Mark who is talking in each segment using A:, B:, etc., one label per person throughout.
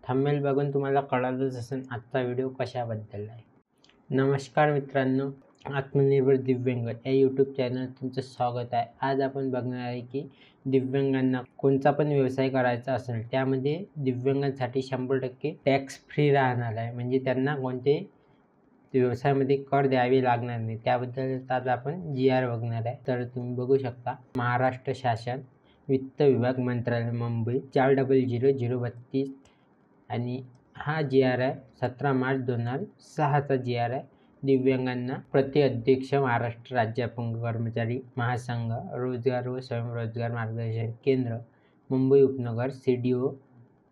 A: Thumbnail बघून तुम्हाला कळालंच असेल आजचा व्हिडिओ कशाबद्दल आहे। नमस्कार मित्रांनो, आत्मनिर्भर दिव्यांग या यूट्यूब चॅनल तुमचं स्वागत आहे। आज आपण बघणार आहे की दिव्यांगांना कोणता पण व्यवसाय करायचा असेल त्यामध्ये दिव्यांगांसाठी 100% टॅक्स फ्री राहणार आहे, म्हणजे त्यांना कोणते व्यवसायामध्ये कर द्यावे लागणार नाही। त्याबद्दल आज आपण GR बघणार आहे। तर तुम्ही बघू शकता, महाराष्ट्र शासन वित्त विभाग मंत्रालय मुंबई 400032 आणि हा GR आहे 17 मार्च 2006 चा GR आहे। दिव्यांगांना प्रति अध्यक्ष महाराष्ट्र राज्य अपंग कर्मचारी महासंघ रोजगार व स्वयंरोजगार मार्गदर्शन केंद्र मुंबई उपनगर CDO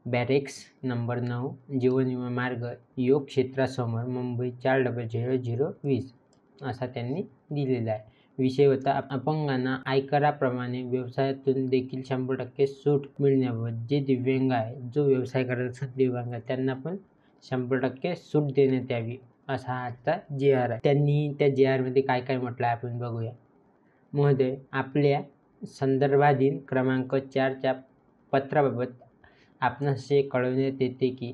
A: बॅरेक्स नंबर 9 जीवन विमा मार्ग योग क्षेत्रासमोर मुंबई 400020 असा त्यांनी दिलेला आहे। विषय होता अपंगांना आयकराप्रमाणे व्यवसायातून देखील 100% सूट मिळण्याबाबत। जे दिव्यांग आहे, जो व्यवसाय करण्याचा दिव्यांग आहे, त्यांना पण 100% सूट देण्यात यावी असा आजचा GR आहे। त्यांनी त्या GR मध्ये काय काय म्हटलं आहे आपण बघूया। महोदय, आपल्या संदर्भाधीन क्रमांक 4 च्या पत्राबाबत आपणास हे कळवण्यात येते की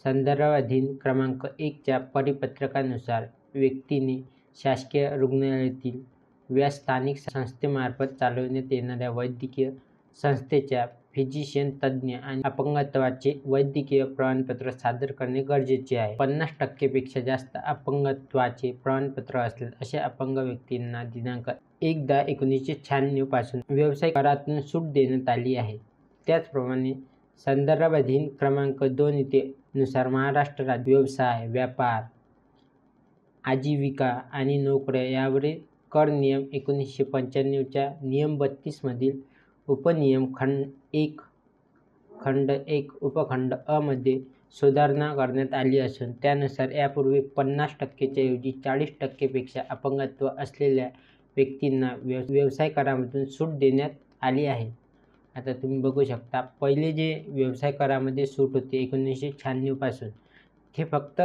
A: संदर्भाधीन क्रमांक 1 च्या परिपत्रकानुसार व्यक्तीने शासकीय रुग्णालयातील व्या स्थानिक संस्थेमार्फत चालवण्यात येणाऱ्या वैद्यकीय संस्थेच्या फिजिशियन तज्ज्ञ आणि अपंगत्वाचे वैद्यकीय प्रमाणपत्र सादर करणे गरजेचे आहे। 50% पेक्षा जास्त अपंगत्वाचे प्रमाणपत्र असल्यास अशा अपंग व्यक्तींना दिनांक 1/10/1996 पासून व्यवसाय करातून सूट देण्यात आली आहे। त्याचप्रमाणे संदर्भाधीन क्रमांक 2 नुसार महाराष्ट्र राज्य व्यवसाय, व्यापार, आजीविका आणि नोकऱ्या यावरील कर नियम 1995 च्या नियम 32 मधील उपनियम खंड 1 खंड 1 उपखंड अ मध्ये सुधारणा करण्यात आली असून त्यानुसार यापूर्वी 50% च्या ऐवजी 40% पेक्षा अपंगत्व असलेल्या व्यक्तींना व्यवसाय करामधून सूट देण्यात आली आहे। आता तुम्ही बघू शकता, पहिले जे व्यवसाय करामध्ये सूट होती 1996 पासून, हे फक्त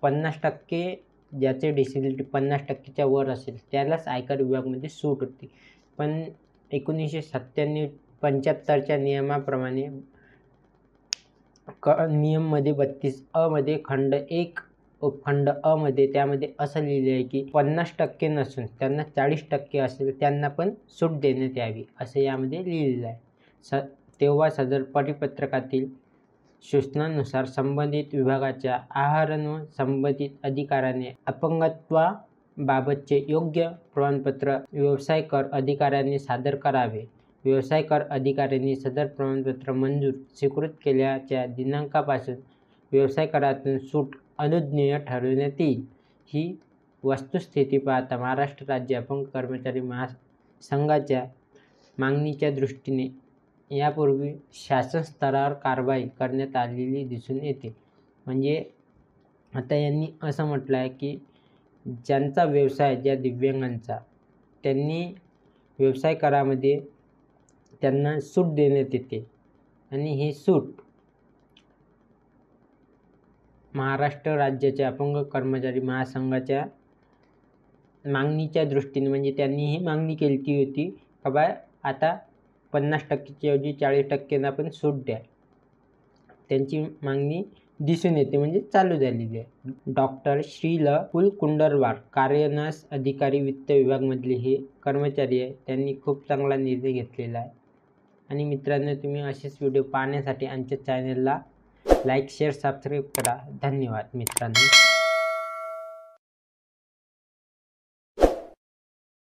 A: 50%, ज्याचे डिसेबिलिटी 50% च्या वर असेल त्यालाच आयकर विभागामध्ये सूट होती। पण 1997-75 च्या नियमाप्रमाणे नियम मध्ये 32 अ मध्ये खंड 1 उपखंड अ मध्ये त्यामध्ये असं लिहिले आहे की 50% नसून त्यांना 40% असेल त्यांना पण सूट देण्यात यावी असं यामध्ये लिहिलेलं आहे। तेव्हा सदर परिपत्रकातील सूचनांनुसार संबंधित विभागाच्या आवाहन व संबंधित अधिकाऱ्याने अपंगत्वाबाबतचे योग्य प्रमाणपत्र व्यवसाय कर अधिकाऱ्याने सादर करावे। व्यवसाय कर अधिकाऱ्यांनी सदर प्रमाणपत्र मंजूर स्वीकृत केल्याच्या दिनांकापासून व्यवसाय करातून सूट अनुज्ञेय ठरविण्यात येईल। ही वस्तुस्थिती पाहता महाराष्ट्र राज्य अपंग कर्मचारी महासंघाच्या मागणीच्या दृष्टीने यापूर्वी शासन स्तरावर कारवाई करण्यात आलेली दिसून येते। म्हणजे आता यांनी असं म्हटलं आहे की ज्यांचा व्यवसाय, ज्या दिव्यांगांचा, त्यांनी व्यवसाय करामध्ये त्यांना सूट देण्यात येते आणि ही सूट महाराष्ट्र राज्याच्या अपंग कर्मचारी महासंघाच्या मागणीच्या दृष्टीने, म्हणजे त्यांनी ही मागणी केली होती का बा आता 50% च्या ऐवजी 40% पण सूट द्या, त्यांची मागणी दिसून येते, म्हणजे चालू झालेली आहे। डॉक्टर श्रील कुलकुंडरवार कार्यन्यास अधिकारी वित्त विभागामधले हे कर्मचारी आहे, त्यांनी खूप चांगला निर्णय घेतलेला आहे। आणि मित्रांनो, तुम्ही असेच व्हिडिओ पाहण्यासाठी आमच्या चॅनलला लाईक, शेअर, सबस्क्राईब करा। धन्यवाद मित्रांनो।